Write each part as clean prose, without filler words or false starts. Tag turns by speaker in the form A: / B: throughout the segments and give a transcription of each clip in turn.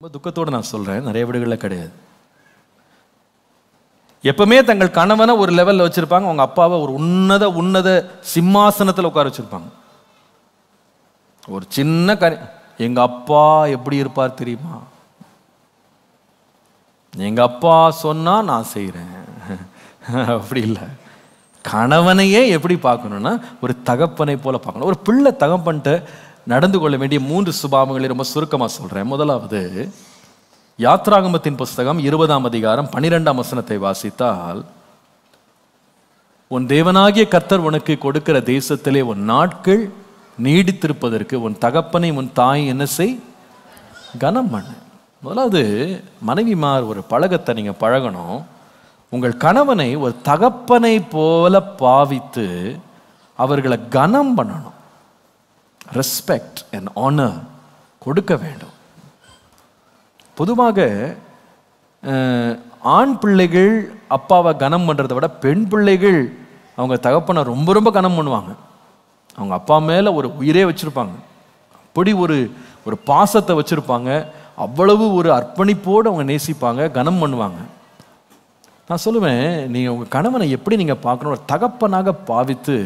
A: ரொம்ப துக்கத்தோடு நான் சொல்கிறேன், நிறைய வீடுகளில் கிடையாது. எப்பவுமே தங்கள் கணவனை ஒரு லெவலில் வச்சுருப்பாங்க, அவங்க அப்பாவை ஒரு உன்னத சிம்மாசனத்தில் உட்கார வச்சுருப்பாங்க. ஒரு சின்ன எங்கள் அப்பா எப்படி இருப்பார் தெரியுமா, எங்கள் அப்பா சொன்னால் நான் செய்கிறேன். அப்படி இல்லை, கணவனையே எப்படி பார்க்கணுன்னா ஒரு தகப்பனை போல பார்க்கணும். ஒரு பிள்ளை தகப்பன்ட்டு நடந்து கொள்ள வேண்டிய 3 சுபாவங்களை ரொம்ப சுருக்கமாக சொல்கிறேன். முதலாவது, யாத்ராகமத்தின் புஸ்தகம் 20ஆம் அதிகாரம் 12ஆம் வசனத்தை வாசித்தால், உன் தேவனாகிய கர்த்தர் உனக்கு கொடுக்கிற தேசத்திலே உன் நாட்கள் நீடித்திருப்பதற்கு உன் தகப்பனை உன் தாய் என்ன செய், கனம் பண்ணு. முதலாவது, மனைவிமார் ஒரு பழக்கத்தை நீங்கள் பழகணும். உங்கள் கணவனை ஒரு தகப்பனை போல பாவித்து அவர்களை கனம் பண்ணணும். ரெஸ்பெக்ட் அண்ட் ஆனர் கொடுக்க வேண்டும். பொதுவாக ஆண் பிள்ளைகள் அப்பாவை கனம் பண்ணுறதை விட பெண் பிள்ளைகள் அவங்க தகப்பனை ரொம்ப ரொம்ப கனம் பண்ணுவாங்க. அவங்க அப்பா மேலே ஒரு உயிரே வச்சுருப்பாங்க, அப்படி ஒரு பாசத்தை வச்சுருப்பாங்க, அவ்வளவு ஒரு அர்ப்பணிப்போடு அவங்க நேசிப்பாங்க, கனம் பண்ணுவாங்க. நான் சொல்லுவேன், நீங்கள் உங்கள் கணவனை எப்படி நீங்கள் பார்க்கணும், ஒரு தகப்பனாக பாவித்து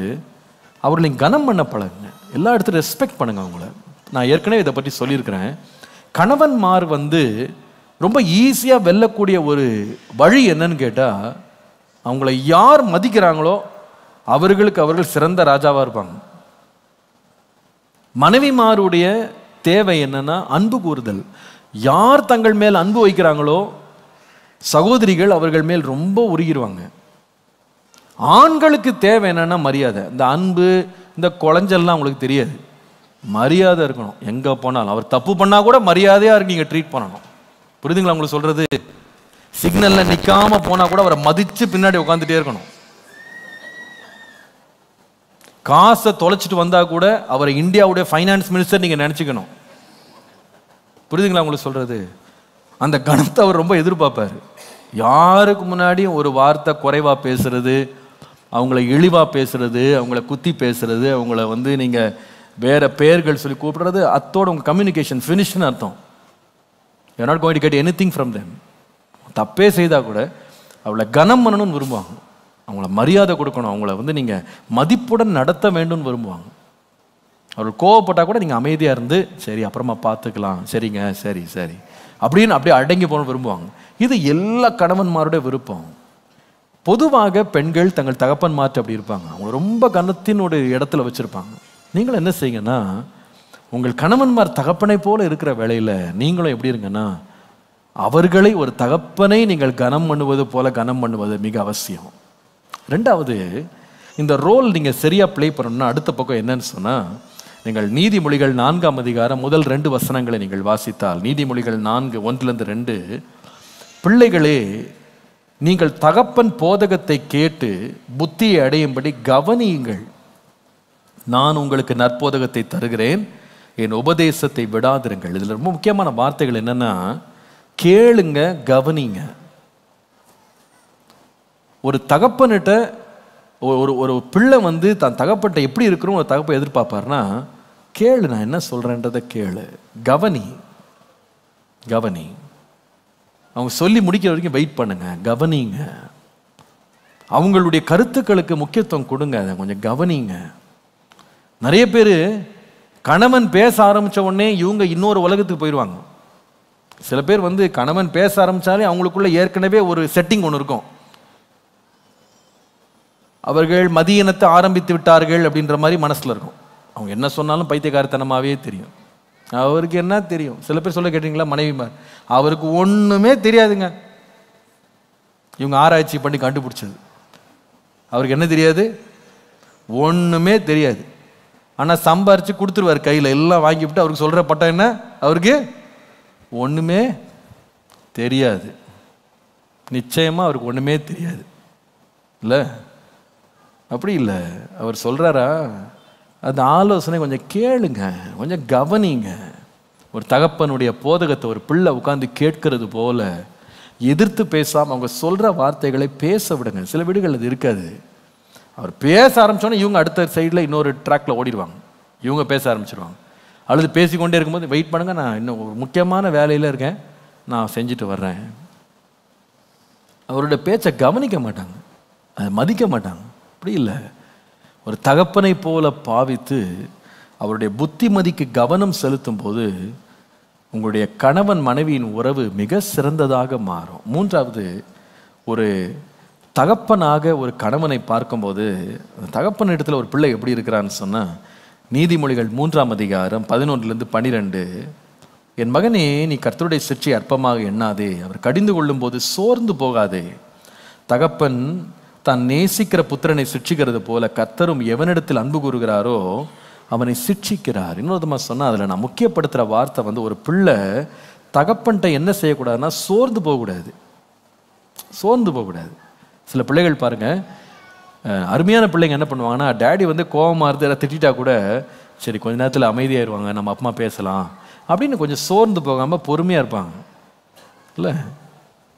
A: அவர்களை கனம் பண்ண பழகுங்க. எல்லா இடத்துலையும் ரெஸ்பெக்ட் பண்ணுங்க அவங்கள. நான் ஏற்கனவே இதை பற்றி சொல்லியிருக்கிறேன். கணவன்மார் ரொம்ப ஈஸியாக வெல்லக்கூடிய ஒரு வழி என்னன்னு கேட்டால், அவங்கள யார் மதிக்கிறாங்களோ அவர்களுக்கு அவர்கள் சிறந்த ராஜாவாக இருப்பாங்க. மனைவிமாருடைய தேவை என்னன்னா அன்பு கூறுதல். யார் தங்கள் மேல் அன்பு வைக்கிறாங்களோ சகோதரிகள் அவர்கள் மேல் ரொம்ப உருகிடுவாங்க. ஆண்களுக்கு தேவை என்னன்னா மரியாதை. இந்த அன்பு, இந்த குழஞ்செல்லாம் அவங்களுக்கு தெரியாது. மரியாதை இருக்கணும். எங்கே போனாலும் அவர் தப்பு பண்ணால் கூட மரியாதையாக இருக்கு நீங்கள் ட்ரீட் பண்ணணும். புரியுதுங்களா உங்களுக்கு சொல்கிறது? சிக்னலில் நிற்காமல் போனால் கூட அவரை மதித்து பின்னாடி உட்காந்துட்டே இருக்கணும். காசை தொலைச்சிட்டு வந்தால் கூட அவரை இந்தியாவுடைய ஃபைனான்ஸ் மினிஸ்டர் நீங்கள் நினச்சிக்கணும். புரியுதுங்களா உங்களுக்கு சொல்கிறது? அந்த கணத்தை அவர் ரொம்ப எதிர்பார்ப்பார். யாருக்கு முன்னாடியும் ஒரு வார்த்தை குறைவாக பேசுறது, அவங்கள இழிவாக பேசுறது, அவங்கள குத்தி பேசுறது, அவங்கள நீங்கள் வேறு பெயர்கள் சொல்லி கூப்பிடுறது, அத்தோட உங்கள் கம்யூனிகேஷன் ஃபினிஷ்னு அர்த்தம். You are not going to get anything from them. தப்பே செய்தால் கூட அவளை கனம் பண்ணணும்னு விரும்புவாங்க, அவங்கள மரியாதை கொடுக்கணும், அவங்கள நீங்கள் மதிப்புடன் நடத்த வேண்டும்னு விரும்புவாங்க. அவர்கள் கோவப்பட்டால் கூட நீங்கள் அமைதியாக இருந்து சரி அப்புறமா பார்த்துக்கலாம், சரிங்க சரி சரி அப்படின்னு அப்படியே அடங்கி போகணும் விரும்புவாங்க. இது எல்லா கணவன்மாருடைய விருப்பம். பொதுவாக பெண்கள் தங்கள் தகப்பன்மார்ட்டு அப்படி இருப்பாங்க, அவங்க ரொம்ப கனத்தின் ஒரு இடத்துல வச்சுருப்பாங்க. நீங்களும் என்ன செய்யுங்கன்னா, உங்கள் கணவன்மார் தகப்பனை போல இருக்கிற வேளையில் நீங்களும் எப்படி இருங்கன்னா, அவர்களை ஒரு தகப்பனை நீங்கள் கனம் பண்ணுவது போல கனம் பண்ணுவது மிக அவசியம். ரெண்டாவது, இந்த ரோல் நீங்கள் சரியாக ப்ளே பண்ணணும்னா அடுத்த பக்கம் என்னன்னு சொன்னால், நீங்கள் நீதிமொழிகள் 4ஆம் அதிகாரம் முதல் 2 வசனங்களை நீங்கள் வாசித்தால், நீதிமொழிகள் 4:1-2, பிள்ளைகளே நீங்கள் தகப்பன் போதகத்தை கேட்டு புத்தியை அடையும்படி கவனியுங்கள். நான் உங்களுக்கு நற்போதகத்தை தருகிறேன், என் உபதேசத்தை விடாதிருங்கள். இதில் ரொம்ப முக்கியமான வார்த்தைகள் என்னன்னா, கேளுங்க, கவனிங்க. ஒரு தகப்பன்கிட்ட ஒரு பிள்ளை தன் தகப்பன்கிட்ட எப்படி இருக்கணும் ஒரு தகப்பை எதிர்பார்ப்பார்னா, கேளு, நான் என்ன சொல்கிறேன்றதை கேளு, கவனி கவனி. அவங்க சொல்லி முடிக்கிற வரைக்கும் வெயிட் பண்ணுங்க, கவனிங்க. அவங்களுடைய கருத்துக்களுக்கு முக்கியத்துவம் கொடுங்க, அதை கொஞ்சம் கவனிங்க. நிறைய பேர் கணவன் பேச ஆரம்பித்த உடனே இவங்க இன்னொரு உலகத்துக்கு போயிடுவாங்க. சில பேர் கணவன் பேச ஆரம்பித்தாலே அவங்களுக்குள்ள ஏற்கனவே ஒரு செட்டிங் ஒன்று இருக்கும். அவர்கள் மதியினத்தை ஆரம்பித்து விட்டார்கள் அப்படின்ற மாதிரி மனசில் இருக்கும். அவங்க என்ன சொன்னாலும் பைத்தியக்காரத்தனமாகவே தெரியும். அவருக்கு என்ன தெரியும்? சில பேர் சொல்ல கேட்டீங்களா, மனைவிமார், அவருக்கு ஒன்றுமே தெரியாதுங்க. இவங்க ஆராய்ச்சி பண்ணி கண்டுபிடிச்சது. அவருக்கு என்ன தெரியாது? ஒன்றுமே தெரியாது. ஆனால் சம்பாரித்து கொடுத்துருவார், கையில் எல்லாம் வாங்கிவிட்டு அவருக்கு சொல்கிற பட்டம் என்ன? அவருக்கு ஒன்றுமே தெரியாது. நிச்சயமாக அவருக்கு ஒன்றுமே தெரியாது இல்லை? அப்படி இல்லை. அவர் சொல்கிறாரா, அந்த ஆலோசனை கொஞ்சம் கேளுங்க, கொஞ்சம் கவனிங்க. ஒரு தகப்பனுடைய போதகத்தை ஒரு பிள்ளை உட்காந்து கேட்கறது போல எதிர்த்து பேசாமல் அவங்க சொல்கிற வார்த்தைகளை பேச விடுங்க. சில வீடுகள் அது இருக்காது. அவர் பேச ஆரம்பித்தோன்னே இவங்க அடுத்த சைடில் இன்னொரு ட்ராக்ல ஓடிடுவாங்க, இவங்க பேச ஆரம்பிச்சிருவாங்க. அழுது பேசிக்கொண்டே இருக்கும்போது வெயிட் பண்ணுங்க, நான் இன்னும் ஒரு முக்கியமான வேலையில் இருக்கேன், நான் செஞ்சுட்டு வர்றேன். அவருடைய பேச்சை கவனிக்க மாட்டாங்க, அதை மதிக்க மாட்டாங்க. அப்படி இல்லை, ஒரு தகப்பனை போல பாவித்து அவருடைய புத்திமதிக்கு கவனம் செலுத்தும் போது உங்களுடைய கணவன் மனைவியின் உறவு மிக சிறந்ததாக மாறும். மூன்றாவது, ஒரு தகப்பனாக ஒரு கணவனை பார்க்கும்போது அந்த தகப்பன் இடத்துல ஒரு பிள்ளை எப்படி இருக்கிறான்னு சொன்னால், நீதிமொழிகள் 3ஆம் அதிகாரம் 11-12, என் மகனே, நீ கர்த்தருடைய சிற்றை அற்பமாக எண்ணாதே, அவர் கடிந்து கொள்ளும் போது சோர்ந்து போகாதே. தகப்பன் தான் நேசிக்கிற புத்திரனை சிட்சிக்கிறது போல கர்த்தரும் எவனிடத்தில் அன்பு கூறுகிறாரோ அவனை சிட்சிக்கிறார். இன்னொரு விதமாக சொன்னால், அதில் நான் முக்கியப்படுத்துகிற வார்த்தை வந்து, ஒரு பிள்ளை தகப்பன்கிட்ட என்ன செய்யக்கூடாதுன்னா சோர்ந்து போகக்கூடாது. சோர்ந்து போகக்கூடாது. சில பிள்ளைகள் பாருங்கள், அருமையான பிள்ளைங்க என்ன பண்ணுவாங்கன்னா, டேடி வந்து கோபமாக இருந்து எல்லாம் திட்டா கூட சரி கொஞ்ச நேரத்தில் அமைதியாகிடுவாங்க, நம்ம அப்பா பேசலாம் அப்படின்னு கொஞ்சம் சோர்ந்து போகாமல் பொறுமையாக இருப்பாங்க. இல்லை,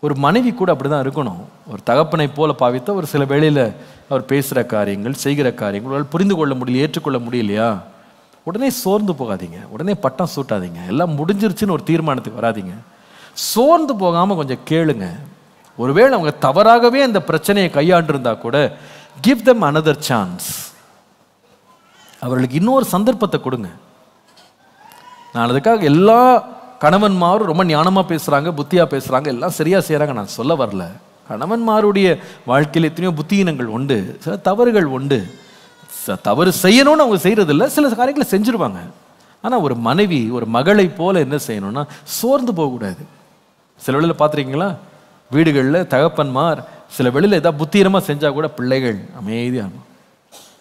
A: ஒரு மனைவி கூட அப்படி தான் இருக்கணும். ஒரு தகப்பனை போல பாவித்த ஒரு சில வேளையில் அவர் பேசுகிற காரியங்கள், செய்கிற காரியங்கள் புரிந்து கொள்ள முடியல, ஏற்றுக்கொள்ள முடியலையா, உடனே சோர்ந்து போகாதீங்க, உடனே பட்டம் சூட்டாதீங்க, எல்லாம் முடிஞ்சிருச்சுன்னு ஒரு தீர்மானத்துக்கு வராதிங்க. சோர்ந்து போகாமல் கொஞ்சம் கேளுங்க. ஒருவேளை அவங்க தவறாகவே அந்த பிரச்சனையை கையாண்டிருந்தா கூட give them another chance. அவர்களுக்கு இன்னொரு சந்தர்ப்பத்தை கொடுங்க. நான் அதுக்காக எல்லா கணவன்மாரும் ரொம்ப ஞானமாக பேசுகிறாங்க, புத்தியாக பேசுகிறாங்க, எல்லாம் சரியாக செய்கிறாங்க நான் சொல்ல வரல. கணவன்மாருடைய வாழ்க்கையில் எத்தனையோ புத்தியினங்கள் உண்டு, சில தவறுகள் உண்டு. தவறு செய்யணும்னு அவங்க செய்கிறதில்ல, சில காரியங்களை செஞ்சுருவாங்க. ஆனால் ஒரு மனைவி, ஒரு மகளை போல என்ன செய்யணும்னா சோர்ந்து போகக்கூடாது. சில வேளையில் பார்த்துருக்கீங்களா, வீடுகளில் தகப்பன்மார் சில வெளியில் ஏதாவது புத்தீனமாக செஞ்சால் கூட பிள்ளைகள் அமைதியாக இருக்கும்.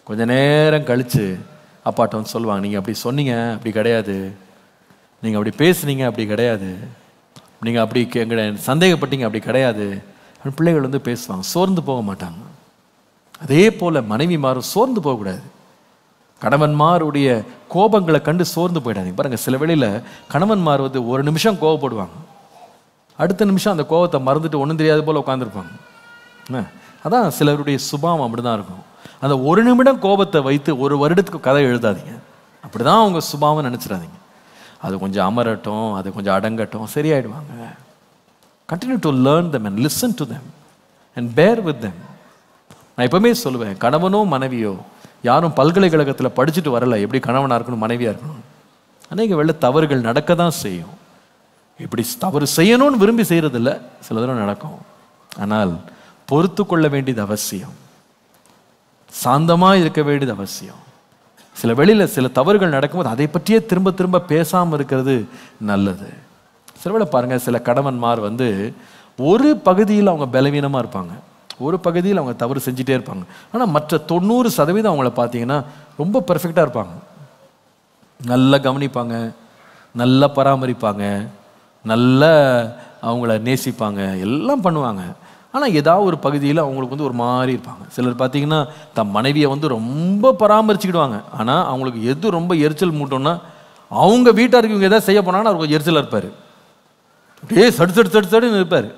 A: கொஞ்சம் நேரம் கழித்து அப்பாட்ட வந்து சொல்லுவாங்க, நீங்கள் அப்படி சொன்னீங்க, அப்படி கிடையாது, நீங்கள் அப்படி பேசுனீங்க, அப்படி கிடையாது, நீங்கள் அப்படி எங்களை சந்தேகப்பட்டீங்க, அப்படி கிடையாது. பிள்ளைகள் வந்து பேசுவாங்க, சோர்ந்து போக மாட்டாங்க. அதே போல் மனைவிமாரும் சோர்ந்து போகக்கூடாது. கணவன்மாருடைய கோபங்களை கண்டு சோர்ந்து போயிடாதீங்க. பாருங்கள், சில வேளையில் கணவன்மார் வந்து ஒரு நிமிஷம் கோவப்படுவாங்க, அடுத்த நிமிஷம் அந்த கோபத்தை மறந்துட்டு ஒன்றும் தெரியாத போல் உட்காந்துருப்பாங்க. அதான் சிலருடைய சுபாவம் அப்படி தான் இருக்கும். அந்த ஒரு நிமிடம் கோபத்தை வைத்து ஒரு வருடத்துக்கு கதை எழுதாதீங்க. அப்படி தான் அவங்க சுபாவம் நினச்சிடாதீங்க. அது கொஞ்சம் அமரட்டும், அது கொஞ்சம் அடங்கட்டும், சரியாயிடுவாங்க. Continue to learn them and listen to them and bear with them. நான் எப்பவுமே சொல்லுவேன், கணவனோ மனைவியோ யாரும் பல்கலைக்கழகத்தில் படிச்சுட்டு வரல எப்படி கணவனாக இருக்கணும் மனைவியாக இருக்கணும். அநேக வேளை தவறுகள் நடக்க தான் செய்யும். இப்படி தவறு செய்யணும்னு விரும்பி செய்கிறதில்ல, சில தடவை நடக்கும். ஆனால் பொறுத்து கொள்ள வேண்டியது அவசியம், சாந்தமாக இருக்க வேண்டியது அவசியம். சில வெளியில் சில தவறுகள் நடக்கும்போது அதை பற்றியே திரும்ப திரும்ப பேசாமல் இருக்கிறது நல்லது. சில வேளை பாருங்கள், சில கணவன்மார் வந்து ஒரு பகுதியில் அவங்க பலவீனமாக இருப்பாங்க, ஒரு பகுதியில் அவங்க தவறு செஞ்சுட்டே இருப்பாங்க. ஆனால் மற்ற 90% அவங்கள பார்த்தீங்கன்னா ரொம்ப பெர்ஃபெக்டாக இருப்பாங்க. நல்லா கவனிப்பாங்க, நல்லா பராமரிப்பாங்க, நல்லா அவங்கள நேசிப்பாங்க, எல்லாம் பண்ணுவாங்க. ஆனால் ஏதாவது ஒரு பகுதியில் அவங்களுக்கு வந்து ஒரு மாதிரி இருப்பாங்க. சிலர் பார்த்தீங்கன்னா தன் மனைவியை வந்து ரொம்ப பராமரிச்சுக்கிடுவாங்க. ஆனால் அவங்களுக்கு எது ரொம்ப எரிச்சல் மூட்டோம்னா, அவங்க வீட்டாருக்கு இவங்க எதாவது செய்ய போனாங்கன்னா அவர் கொஞ்சம் எரிச்சலாக இருப்பார், அப்படியே சடு சடு சடு சடுன்னு இருப்பார்.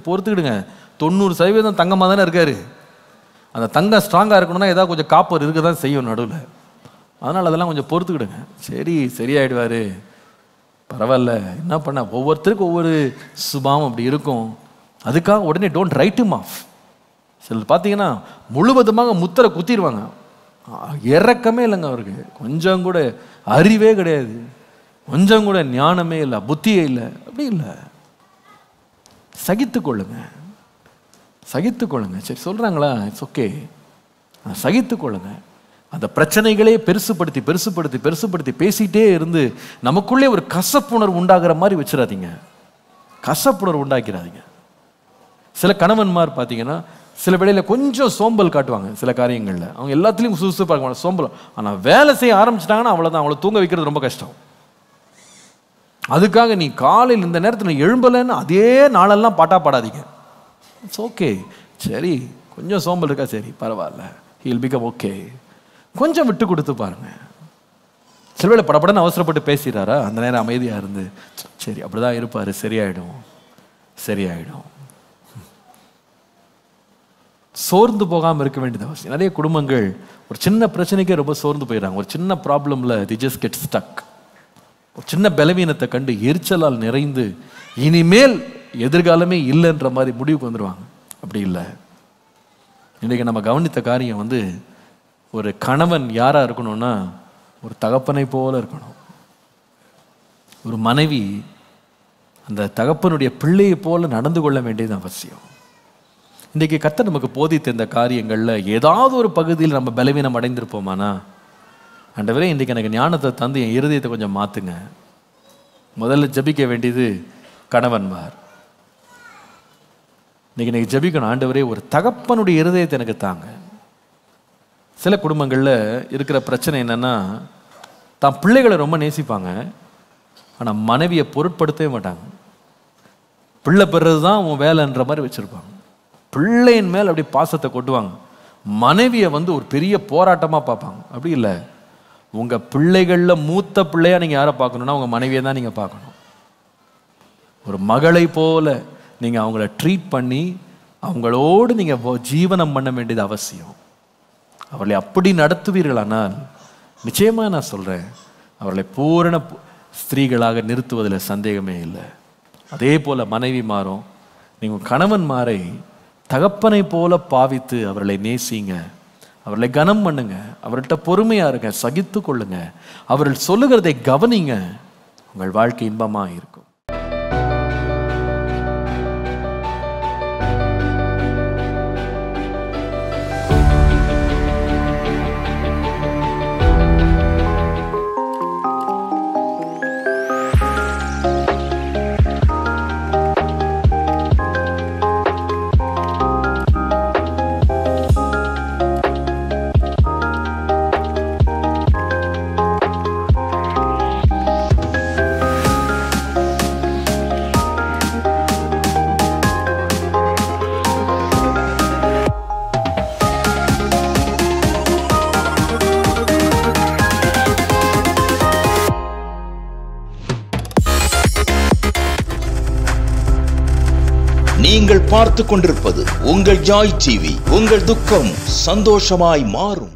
A: பொறுத்துக்கிடுங்க, 90% தங்கமாக தானே இருக்கார். அந்த தங்கம் ஸ்ட்ராங்காக இருக்கணும்னா ஏதாவது கொஞ்சம் காப்பர் இருக்க தான் செய்யும் நடுவில். அதனால் அதெல்லாம் கொஞ்சம் பொறுத்துக்கிடுங்க. சரி, சரியாயிடுவார், பரவாயில்ல, என்ன பண்ண, ஒவ்வொருத்தருக்கும் ஒவ்வொரு சுபாவம் அப்படி இருக்கும். அதுக்காக உடனே டோன்ட் ரைட் him off. சிலர் பார்த்தீங்கன்னா முழுவதுமாக முத்திரை குத்திடுவாங்க, இறக்கமே இல்லைங்க அவருக்கு, கொஞ்சம் கூட அறிவே கிடையாது, கொஞ்சம் கூட ஞானமே இல்லை, புத்தியே இல்லை. அப்படி இல்லை, சகித்து கொள்ளுங்க, சகித்து கொள்ளுங்க. சரி சொல்கிறாங்களா, இட்ஸ் ஓகே, சகித்து கொள்ளுங்க. அந்த பிரச்சனைகளே பெருசுப்படுத்தி பெருசுப்படுத்தி பெருசுப்படுத்தி பேசிகிட்டே இருந்து நமக்குள்ளே ஒரு கசப்புணர்வு உண்டாகிற மாதிரி வச்சிடாதீங்க, கசப்புணர்வு உண்டாக்கிறாதீங்க. சில கணவன்மார் பார்த்தீங்கன்னா சில வேளையில் கொஞ்சம் சோம்பல் காட்டுவாங்க சில காரியங்களில், அவங்க எல்லாத்துலேயும் சுறுசுறுப்பாக இருக்க சோம்பல். ஆனால் வேலை செய்ய ஆரம்பிச்சிட்டாங்கன்னா அவ்வளோதான், அவங்கள தூங்க வைக்கிறது ரொம்ப கஷ்டம். அதுக்காக நீ காலையில் இந்த நேரத்தில் எழும்பலைன்னு அதே நாளெல்லாம் பாட்டா பாடாதீங்க. இட்ஸ் ஓகே, சரி கொஞ்சம் சோம்பல் இருக்கா, சரி பரவாயில்ல, he will become okay. கொஞ்சம் விட்டு கொடுத்து பாருங்க. சில வேளை படப்படன்னு அவசரப்பட்டு பேசிடுறாரா, அந்த நேரம் அமைதியாக இருந்து சரி அப்படிதான் இருப்பார், சரியாயிடும் சரியாயிடும். சோர்ந்து போகாமல் இருக்க வேண்டியது அவசியம். நிறைய குடும்பங்கள் ஒரு சின்ன பிரச்சனைக்கே ரொம்ப சோர்ந்து போயிடறாங்க, ஒரு சின்ன ப்ராப்ளமில் they just get stuck. சின்ன பலவீனத்தை கண்டு எரிச்சலால் நிறைந்து இனிமேல் எதிர்காலமே இல்லைன்ற மாதிரி முடிவுக்கு வந்துடுவாங்க. அப்படி இல்லை. இன்றைக்கி நம்ம கவனித்த காரியம் வந்து ஒரு கணவன் யாராக இருக்கணும்னா ஒரு தகப்பனை போல இருக்கணும். ஒரு மனைவி அந்த தகப்பனுடைய பிள்ளையை போல நடந்து கொள்ள வேண்டியது அவசியம். இன்றைக்கி கர்த்தர் நமக்கு போதித்த இந்த காரியங்களில் ஏதாவது ஒரு பகுதியில் நம்ம பலவீனம் அடைந்திருப்போமானா, ஆண்டவரே இன்றைக்கி எனக்கு ஞானத்தை தந்து என் இருதயத்தை கொஞ்சம் மாற்றுங்க. முதல்ல ஜபிக்க வேண்டியது கணவன்மார். இன்னைக்கு ஜபிக்கணும், ஆண்டவரே ஒரு தகப்பனுடைய இருதயத்தை எனக்கு தாங்க. சில குடும்பங்களில் இருக்கிற பிரச்சனை என்னென்னா, தான் பிள்ளைகளை ரொம்ப நேசிப்பாங்க, ஆனால் மனைவியை பொருட்படுத்தவே மாட்டாங்க. பிள்ளை பெறுறது தான் உன் வேலைன்ற மாதிரி வச்சுருப்பாங்க. பிள்ளையின் மேல் அப்படி பாசத்தை கொட்டுவாங்க. மனைவியை வந்து ஒரு பெரிய போராட்டமாக பார்ப்பாங்க. அப்படி இல்லை. உங்கள் பிள்ளைகளில் மூத்த பிள்ளையாக நீங்கள் யாரை பார்க்கணுன்னா உங்கள் மனைவியை தான் நீங்கள் பார்க்கணும். ஒரு மகளை போல நீங்கள் அவங்கள ட்ரீட் பண்ணி அவங்களோடு நீங்கள் ஜீவனம் பண்ண வேண்டியது அவசியம். அவர்களை அப்படி நடத்துவீர்களானால் நிச்சயமாக நான் சொல்கிறேன், அவர்களை பூரண ஸ்திரீகளாக நிறுத்துவதில் சந்தேகமே இல்லை. அதே போல் மனைவி மாறும். நீங்கள் கணவன்மாரை தகப்பனை போல பாவித்து அவர்களை நேசிங்க, அவர்களை கனம் பண்ணுங்க, அவர்கிட்ட பொறுமையாக இருங்க, சகித்து கொள்ளுங்க, அவர்கள் சொல்லுகிறதை கவனிங்க. உங்கள் வாழ்க்கை இன்பமாக இருக்கும்.
B: நீங்கள் பார்த்து கொண்டிருப்பது உங்கள் ஜாய் டிவி. உங்கள் துக்கம் சந்தோஷமாய் மாறும்.